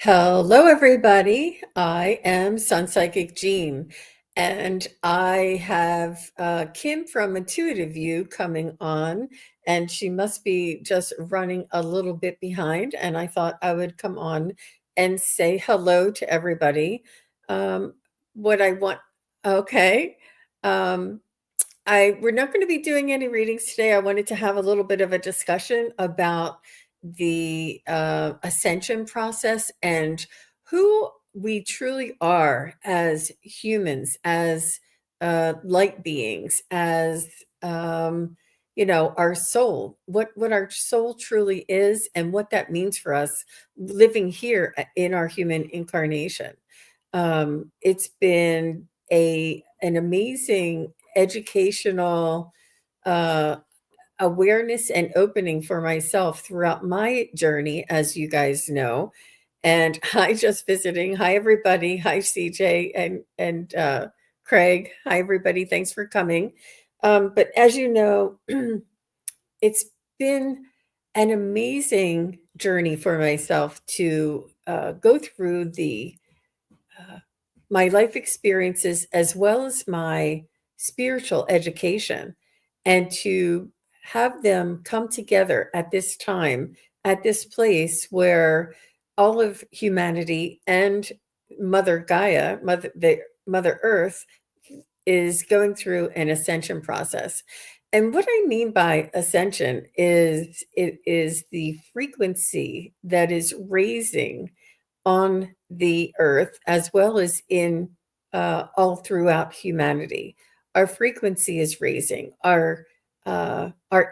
Hello, everybody. I am Sun Psychic Jean, and I have Kim from Intuitive View coming on, and she must be just running a little bit behind. And I thought I would come on and say hello to everybody. Um, what I want, okay. Um, we're not going to be doing any readings today. I wanted to have a little bit of a discussion about the ascension process and who we truly are as humans, as light beings, as our soul. What our soul truly is, and what that means for us living here in our human incarnation. It's been a an amazing educational uh, awareness and opening for myself throughout my journey, as you guys know. And hi, just visiting. Hi, everybody. Hi, CJ and Craig. Hi, everybody. Thanks for coming. But as you know, it's been an amazing journey for myself to go through the uh, my life experiences as well as my spiritual education, and to have them come together at this time, at this place where all of humanity and Mother Gaia, Mother Earth, is going through an ascension process. And what I mean by ascension is it is the frequency that is raising on the earth as well as in all throughout humanity. Our frequency is raising, our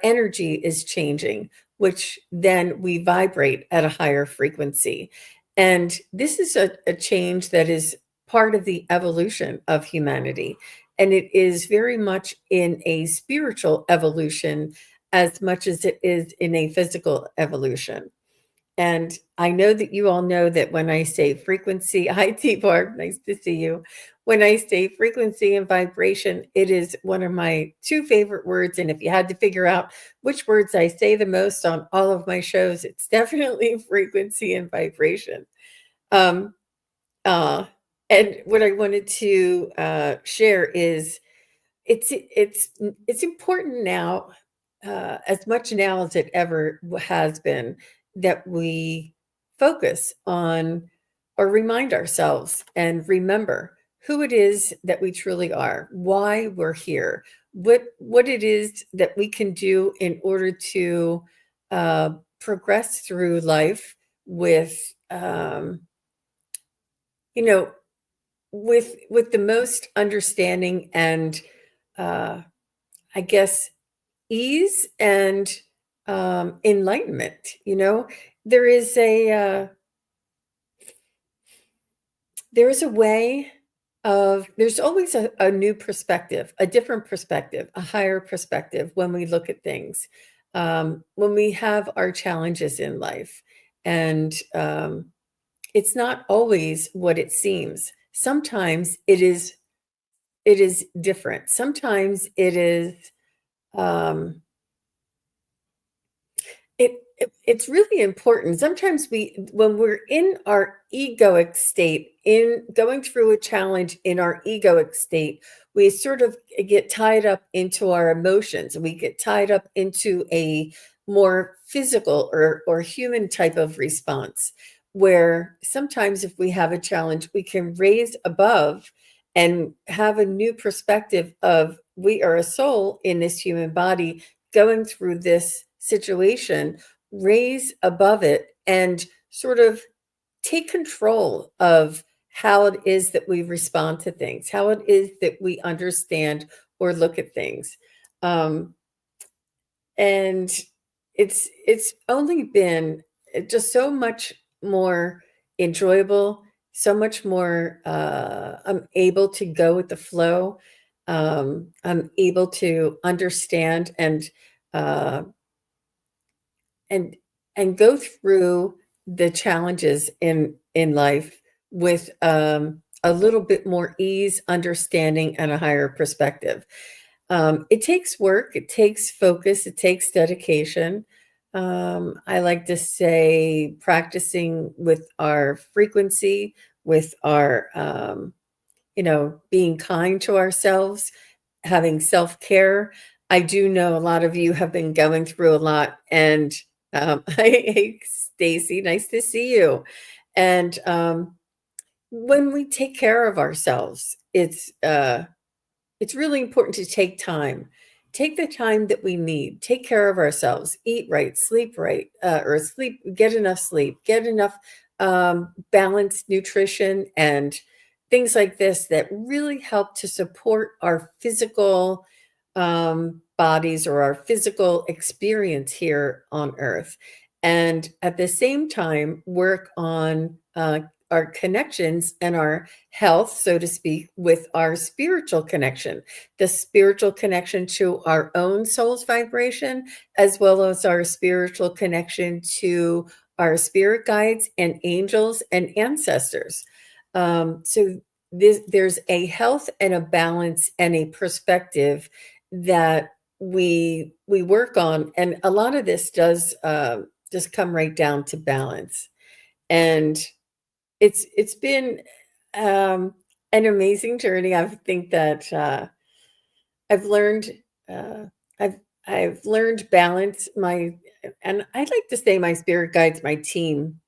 energy is changing, which then we vibrate at a higher frequency. And this is a change that is part of the evolution of humanity. And it is very much in a spiritual evolution as much as it is in a physical evolution. And I know that you all know that when I say frequency, hi T-Bar, nice to see you. When I say frequency and vibration, it is one of my two favorite words. And if you had to figure out which words I say the most on all of my shows, it's definitely frequency and vibration. Um, uh, and what I wanted to share is it's important now, as much now as it ever has been, that we focus on or remind ourselves and remember who it is that we truly are, why we're here, what it is that we can do in order to uh, progress through life with you know with the most understanding and uh, I guess ease and enlightenment. There is there is a way of there's always a new perspective, a different perspective, a higher perspective when we look at things, when we have our challenges in life, and it's not always what it seems. Sometimes it is different. Sometimes it is um, it's really important. Sometimes when we're in our egoic state, in going through a challenge in our egoic state, we sort of get tied up into our emotions. We get tied up into a more physical or human type of response, where sometimes if we have a challenge, we can raise above and have a new perspective of we are a soul in this human body going through this situation, raise above it and sort of take control of how it is that we respond to things, how it is that we understand or look at things. Um, and it's only been just so much more enjoyable, so much more I'm able to go with the flow. I'm able to understand uh, and and go through the challenges in life with a little bit more ease, understanding, and a higher perspective. It takes work, it takes focus, it takes dedication. I like to say practicing with our frequency, with our, being kind to ourselves, having self-care. I do know a lot of you have been going through a lot, and, hey, Stacy, nice to see you. And, when we take care of ourselves, it's really important to take time. Take the time that we need. Take care of ourselves. Eat right, or sleep. Get enough sleep. Get enough balanced nutrition and things like this that really help to support our physical bodies or our physical experience here on Earth, and at the same time work on our connections and our health, so to speak, with our spiritual connection, the spiritual connection to our own soul's vibration, as well as our spiritual connection to our spirit guides and angels and ancestors. There's a health and a balance and a perspective that we work on, and a lot of this does just come right down to balance. And it's been, an amazing journey. I think that, I've learned, uh, I've I've learned balance. My and I'd like to say my spirit guides, my team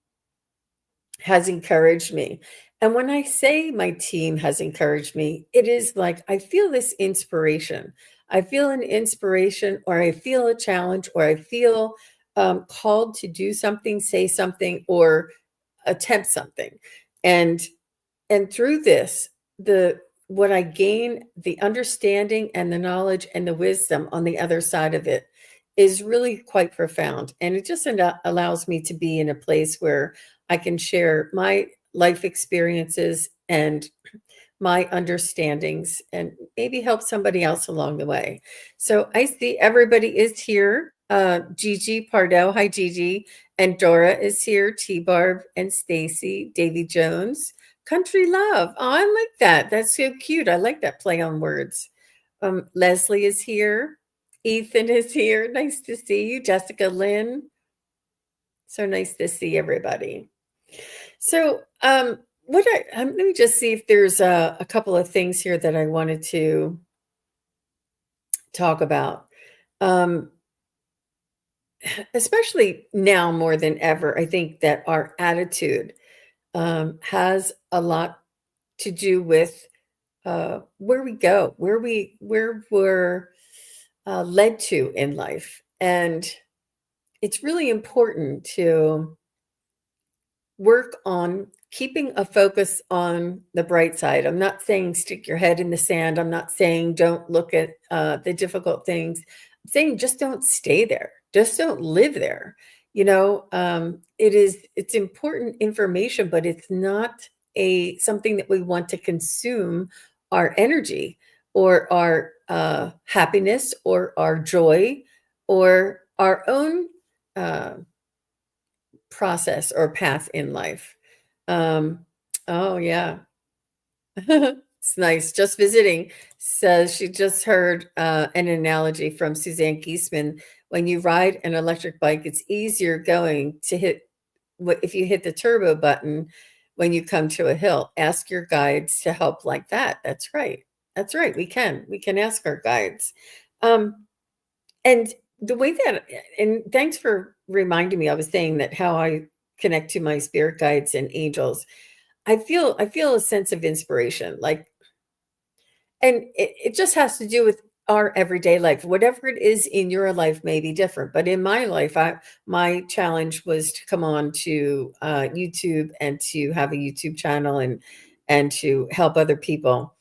has encouraged me. And when I say my team has encouraged me, it is like I feel this inspiration. I feel an inspiration, or I feel a challenge, or I feel called to do something, say something, or attempt something. And through this, the what I gain, the understanding and the knowledge and the wisdom on the other side of it is really quite profound. And it just allows me to be in a place where I can share my life experiences and my understandings and maybe help somebody else along the way. So I see everybody is here. Gigi Pardo, hi Gigi, and Dora is here. T Barb and Stacy, Davy Jones, Country Love. Oh, I like that. That's so cute. I like that play on words. Leslie is here. Ethan is here. Nice to see you. Jessica Lynn. So nice to see everybody. So, let me just see if there's a couple of things here that I wanted to talk about. Um, Especially now more than ever, I think that our attitude has a lot to do with where we go, where we're led to in life, and it's really important to work on keeping a focus on the bright side. I'm not saying stick your head in the sand. I'm not saying don't look at the difficult things. I'm saying just don't stay there. Just don't live there. It's important information, but it's not a something that we want to consume our energy or our happiness or our joy or our own uh, process or path in life. Oh, yeah. It's nice. Just visiting says she just heard an analogy from Suzanne Geisman. When you ride an electric bike, it's easier going to hit if you hit the turbo button when you come to a hill. Ask your guides to help like that. That's right. That's right. We can ask our guides. Um, and the way that and thanks for reminding me, I was saying that how I connect to my spirit guides and angels. I feel a sense of inspiration, like, and it just has to do with our everyday life. Whatever it is in your life may be different, but in my life, my challenge was to come on to YouTube and to have a YouTube channel and to help other people.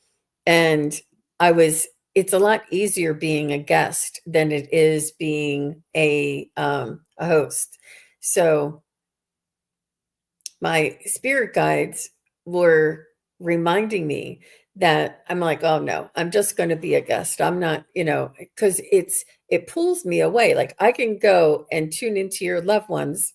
And I was it's a lot easier being a guest than it is being a host. So my spirit guides were reminding me that I'm like, "Oh, no, I'm just gonna be a guest. I'm not," because it pulls me away. Like, I can go and tune into your loved ones,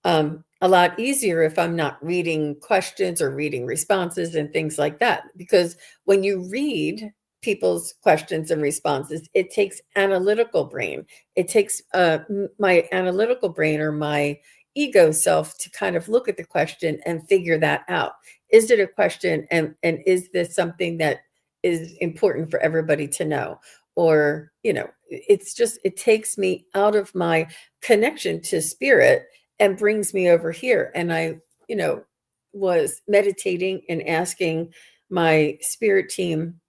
a lot easier if I'm not reading questions or reading responses and things like that. Because when you read people's questions and responses. It takes analytical brain. It takes my analytical brain or my ego self to kind of look at the question and figure that out. Is it a question, and is this something that is important for everybody to know? Or, it's just, it takes me out of my connection to spirit and brings me over here. And I, was meditating and asking my spirit team,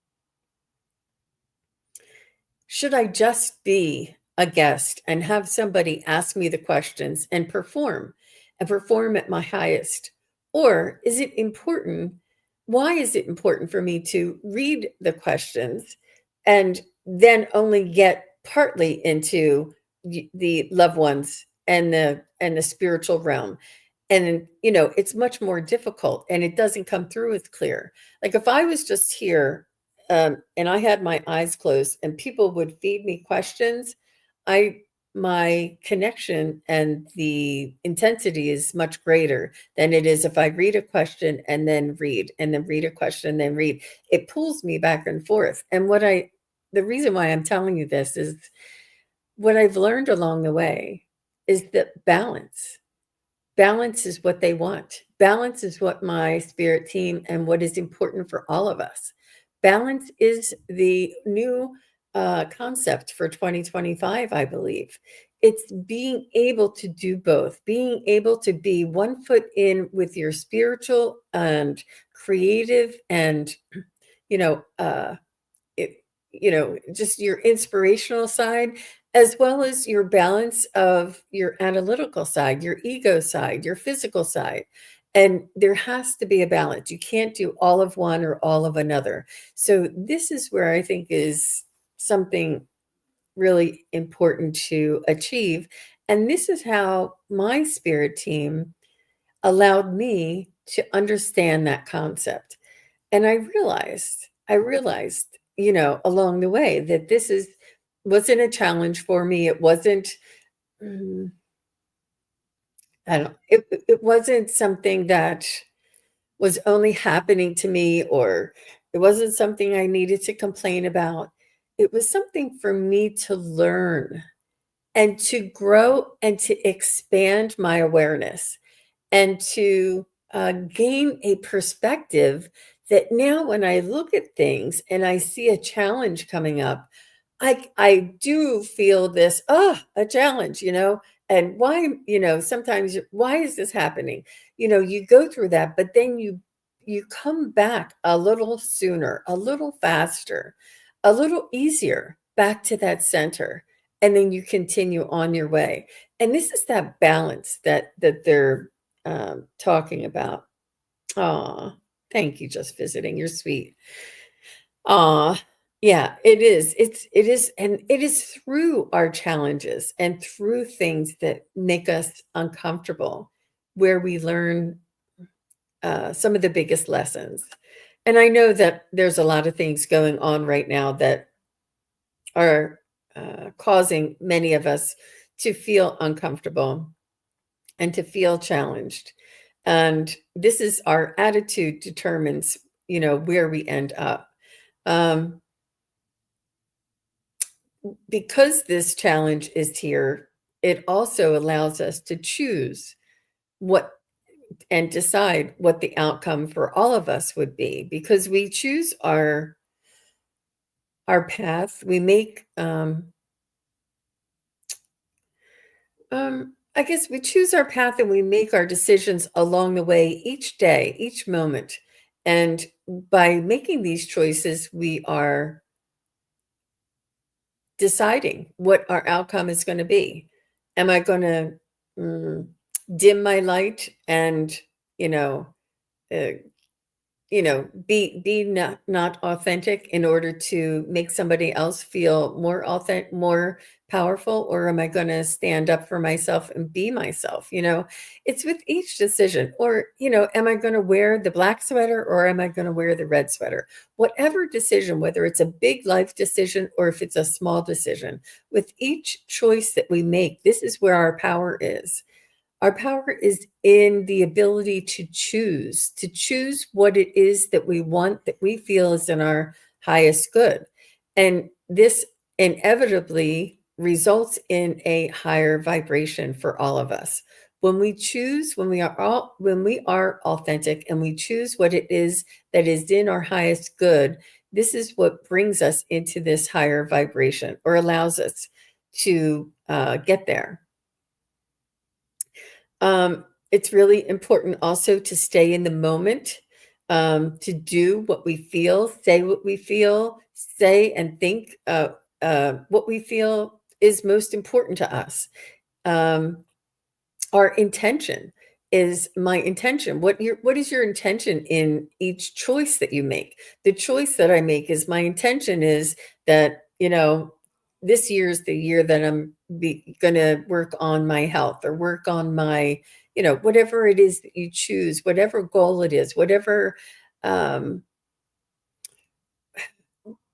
should I just be a guest and have somebody ask me the questions and perform at my highest? Or is it important? Why is it important for me to read the questions and then only get partly into the loved ones and the spiritual realm? And it's much more difficult and it doesn't come through as clear. Like if I was just here, and I had my eyes closed and people would feed me questions, I my connection and the intensity is much greater than it is if I read a question and then read and then read a question and then read. It pulls me back and forth. And the reason why I'm telling you this is what I've learned along the way is that balance is what they want. Balance is what my spirit team and what is important for all of us. Balance is the new concept for 2025, I believe. It's being able to do both, being able to be one foot in with your spiritual and creative and, you know, uh, it, just your inspirational side, as well as your balance of your analytical side, your ego side, your physical side. And there has to be a balance. You can't do all of one or all of another. So this is where I think is something really important to achieve. And this is how my spirit team allowed me to understand that concept. And I realized, along the way that wasn't a challenge for me. It wasn't, mm, I don't, it wasn't something that was only happening to me, or it wasn't something I needed to complain about. It was something for me to learn and to grow and to expand my awareness and to gain a perspective that now when I look at things and I see a challenge coming up, I do feel this, a challenge, and why, sometimes why is this happening? You go through that, but then you come back a little sooner, a little faster, a little easier back to that center, and then you continue on your way. And this is that balance that they're talking about. Aw, thank you, just visiting. You're sweet. Aw, yeah, it is. It is, and it is through our challenges and through things that make us uncomfortable where we learn some of the biggest lessons. And I know that there's a lot of things going on right now that are causing many of us to feel uncomfortable and to feel challenged. And this is our attitude determines, where we end up. Um, because this challenge is here, it also allows us to choose what and decide what the outcome for all of us would be because we choose our path. We make I guess we choose our path and we make our decisions along the way each day, each moment. And by making these choices, we are deciding what our outcome is going to be. Am I going to mm, dim my light and, you know, uh, be not authentic in order to make somebody else feel more authentic, more powerful, or am I going to stand up for myself and be myself? It's with each decision. Or, am I going to wear the black sweater or am I going to wear the red sweater? Whatever decision, whether it's a big life decision or if it's a small decision, with each choice that we make, this is where our power is. Our power is in the ability to choose what it is that we want, that we feel is in our highest good. And this inevitably results in a higher vibration for all of us. When we are authentic and we choose what it is that is in our highest good, this is what brings us into this higher vibration or allows us to get there. It's really important also to stay in the moment, to do what we feel, say what we feel, say and think what we feel is most important to us. Um, our intention is my intention. What is your intention in each choice that you make? The choice that I make is my intention is that, this year is the year that I'm gonna work on my health or work on my, whatever it is that you choose, whatever goal it is, um,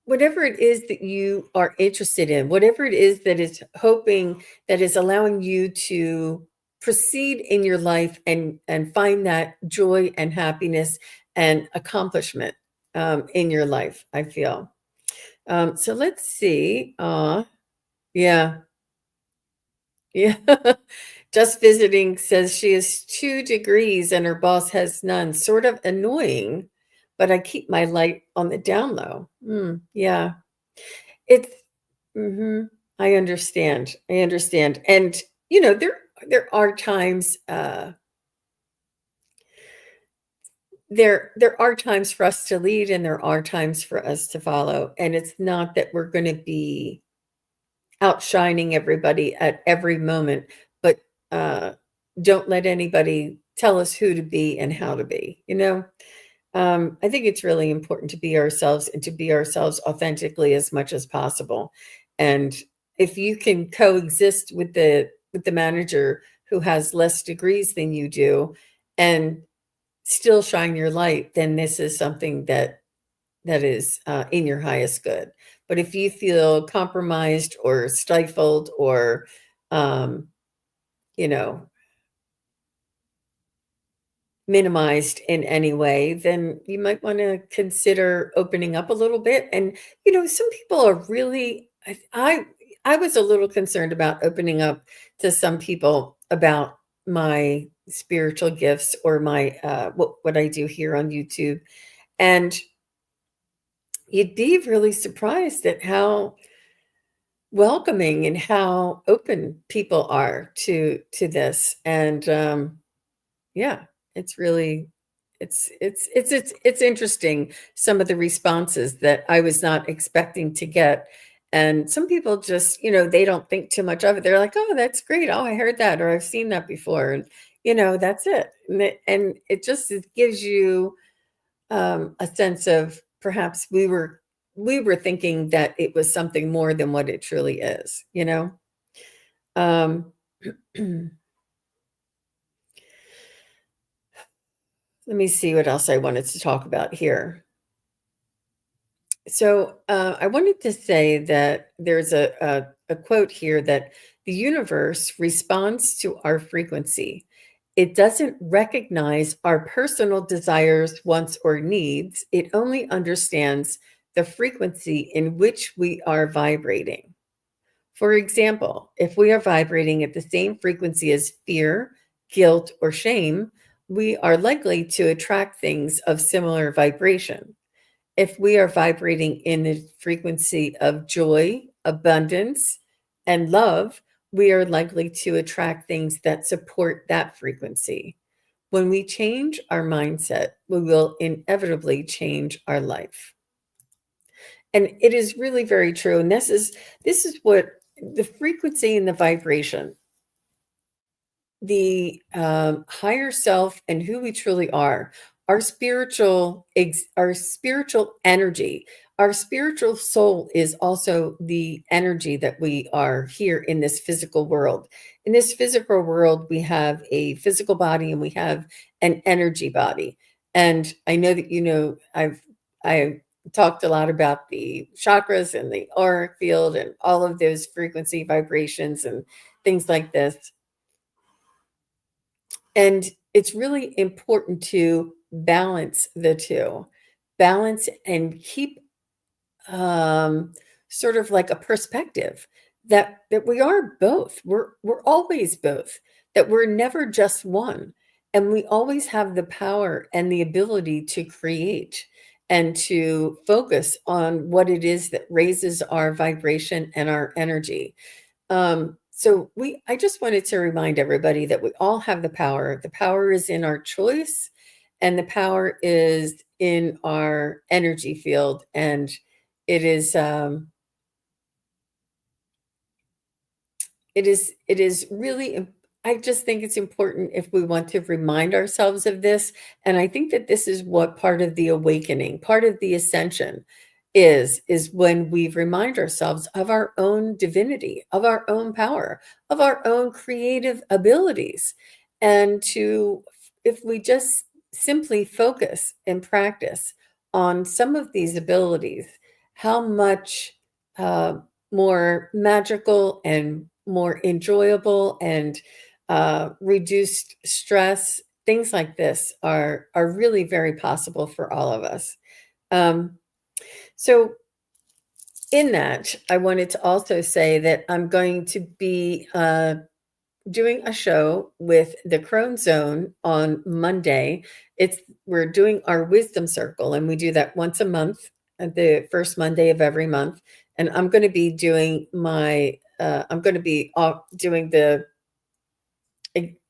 whatever it is that you are interested in, whatever it is that is allowing you to proceed in your life and find that joy and happiness and accomplishment in your life, I feel. So let's see. Yeah, yeah. Just visiting says she has 2 degrees and her boss has none. Sort of annoying, but I keep my light on the down low. Yeah. It's Mhm. I understand, and, there are times, there are times for us to lead and there are times for us to follow, and it's not that we're gonna be outshining everybody at every moment, but, uh, don't let anybody tell us who to be and how to be, you know? I think it's really important to be ourselves and to be ourselves authentically as much as possible. And if you can coexist with the manager who has less degrees than you do and still shine your light, then this is something that is in your highest good. But if you feel compromised or stifled or um, you know minimized in any way, then you might wanna consider opening up a little bit, and, some people are really I was a little concerned about opening up to some people about my spiritual gifts or my, what I do here on YouTube, and you'd be really surprised at how welcoming and how open people are to this, and, yeah, it's really it's interesting some of the responses that I was not expecting to get. And some people just, they don't think too much of it. They're like, "Oh, that's great. Oh, I heard that or I've seen that before." And that's it. And it just it gives you a sense of perhaps we were thinking that it was something more than what it truly is. Um Let me see what else I wanted to talk about here. So I wanted to say that there's a quote here that the universe responds to our frequency. It doesn't recognize our personal desires, wants, or needs. It only understands the frequency in which we are vibrating. For example, if we are vibrating at the same frequency as fear, guilt, or shame, we are likely to attract things of similar vibration. If we are vibrating in the frequency of joy, abundance, and love, we are likely to attract things that support that frequency. When we change our mindset, we will inevitably change our life. And it is really very true. And this is what the frequency and the vibration, the higher self and who we truly are, our spiritual energy, our spiritual soul is also the energy that we are here in this physical world. In this physical world, we have a physical body and we have an energy body. And I know that I've talked a lot about the chakras and the auric field and all of those frequency vibrations and things like this. And it's really important to balance the 2. Balance and keep um, sort of like a perspective that we are both. We're always both. That we're never just one, and we always have the power and the ability to create and to focus on what it is that raises our vibration and our energy. So I just wanted to remind everybody that we all have the power. The power is in our choice, and the power is in our energy field. And it is it is really I just think it's important if we want to remind ourselves of this, and I think that this is what part of the awakening, part of the ascension is when we remind ourselves of our own divinity, of our own power, of our own creative abilities, and to if we just simply focus and practice on some of these abilities, how much uh, more magical and more enjoyable and reduced stress, things like this are really very possible for all of us. Um, so in that, I wanted to also say that I'm going to be doing a show with the Crone Zone on Monday. It's We're doing our wisdom circle, and we do that once a month, the first Monday of every month. And I'm going to be doing I'm going to be doing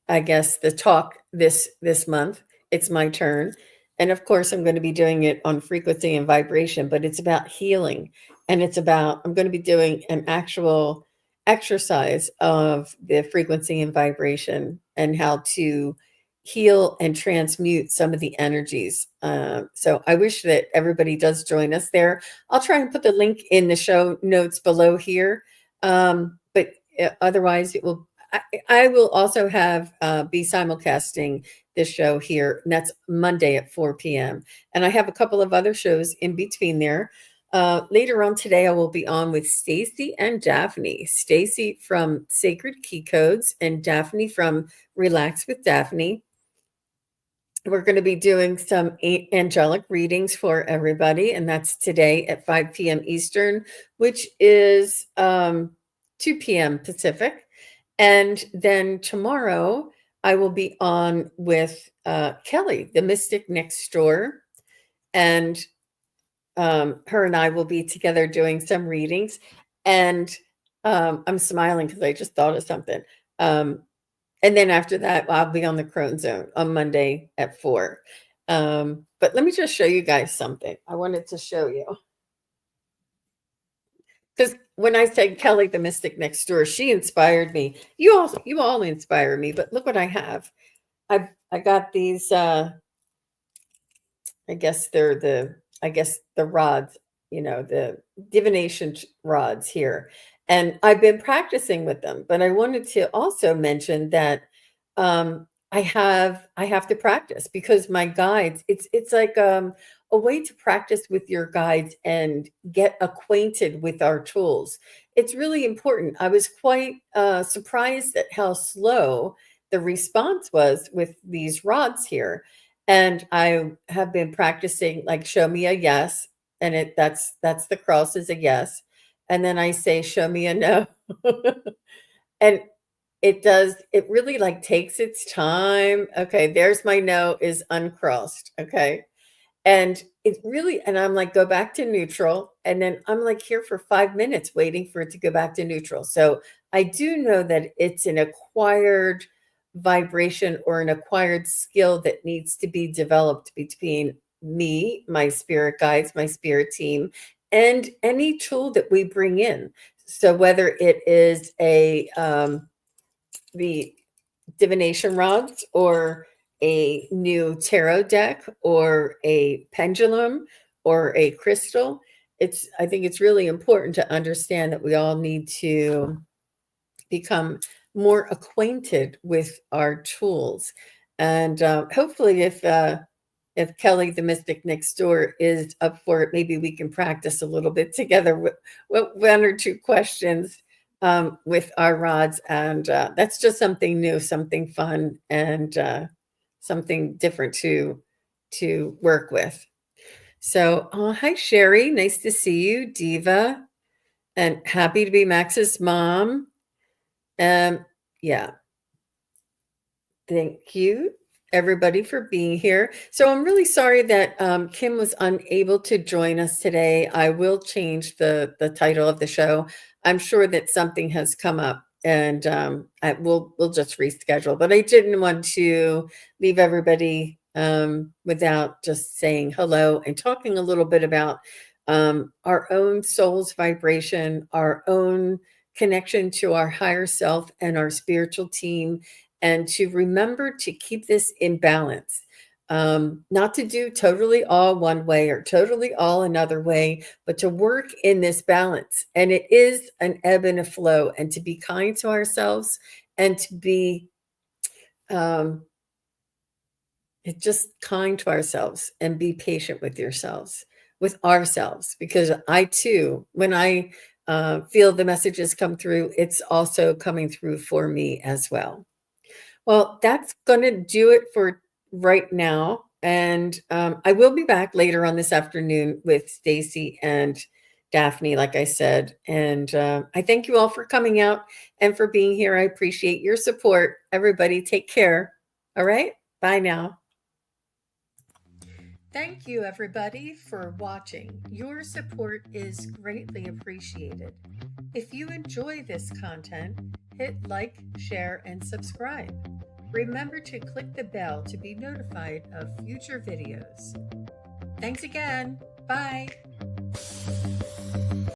I guess the talk this month. It's my turn. And of course, I'm going to be doing it on frequency and vibration, but it's about healing. And I'm going to be doing an actual exercise of the frequency and vibration and how to heal and transmute some of the energies. So I wish that everybody does join us there. I'll try and put the link in the show notes below here. But otherwise, it will I will also have be simulcasting this show here, and that's Monday at 4 p.m. And I have a couple of other shows in between there. Later on today, I will be on with Stacy and Daphne. Stacy from Sacred Key Codes and Daphne from Relax with Daphne. We're going to be doing some angelic readings for everybody, and that's today at 5 p.m. Eastern, which is 2 p.m. Pacific. And then tomorrow, I will be on with Kelly, the Mystic Next Door, and her and I will be together doing some readings. And I'm smiling because I just thought of something. And then after that, I'll be on the Crone Zone on Monday at 4. But let me just show you guys something. I wanted to show you. Because when I said Kelly the Mystic Next Door, she inspired me. You all inspire me, but look what I have. I got these I guess the rods, the divination rods here. And I've been practicing with them, but I wanted to also mention that I have to practice because my guides, it's like a way to practice with your guides and get acquainted with our tools. It's really important. I was quite surprised at how slow the response was with these rods here, and I have been practicing like show me a yes, and that's the cross is a yes. And then I say show me a no. And it really like takes its time. Okay, there's my no is uncrossed. Okay. And I'm like, go back to neutral. And then I'm like here for 5 minutes waiting for it to go back to neutral. So I do know that it's an acquired vibration or an acquired skill that needs to be developed between me, my spirit guides, my spirit team, and any tool that we bring in. So whether it is the divination rods or a new tarot deck or a pendulum or a crystal, I think it's really important to understand that we all need to become more acquainted with our tools. And hopefully if Kelly the Mystic Next Door is up for it, maybe we can practice a little bit together with one or two questions with our rods. And that's just something new, something fun, and something different to work with. So, hi, Sherry. Nice to see you, Diva, and happy to be Max's mom. Yeah, thank you, everybody, for being here. So, I'm really sorry that Kim was unable to join us today. I will change the title of the show. I'm sure that something has come up, and we'll just reschedule. But I didn't want to leave everybody without just saying hello and talking a little bit about our own soul's vibration, our own connection to our higher self and our spiritual team, and to remember to keep this in balance. Not to do totally all one way or totally all another way, but to work in this balance. And it is an ebb and a flow, and to be kind to ourselves and to be just kind to ourselves and be patient with ourselves, because I too, when I feel the messages come through, it's also coming through for me as well. Well, that's going to do it for right now. And I will be back later on this afternoon with Stacy and Daphne, like I said. And I thank you all for coming out and for being here. I appreciate your support. Everybody, take care. All right. Bye now. Thank you, everybody, for watching. Your support is greatly appreciated. If you enjoy this content, hit like, share, and subscribe. Remember to click the bell to be notified of future videos. Thanks again. Bye.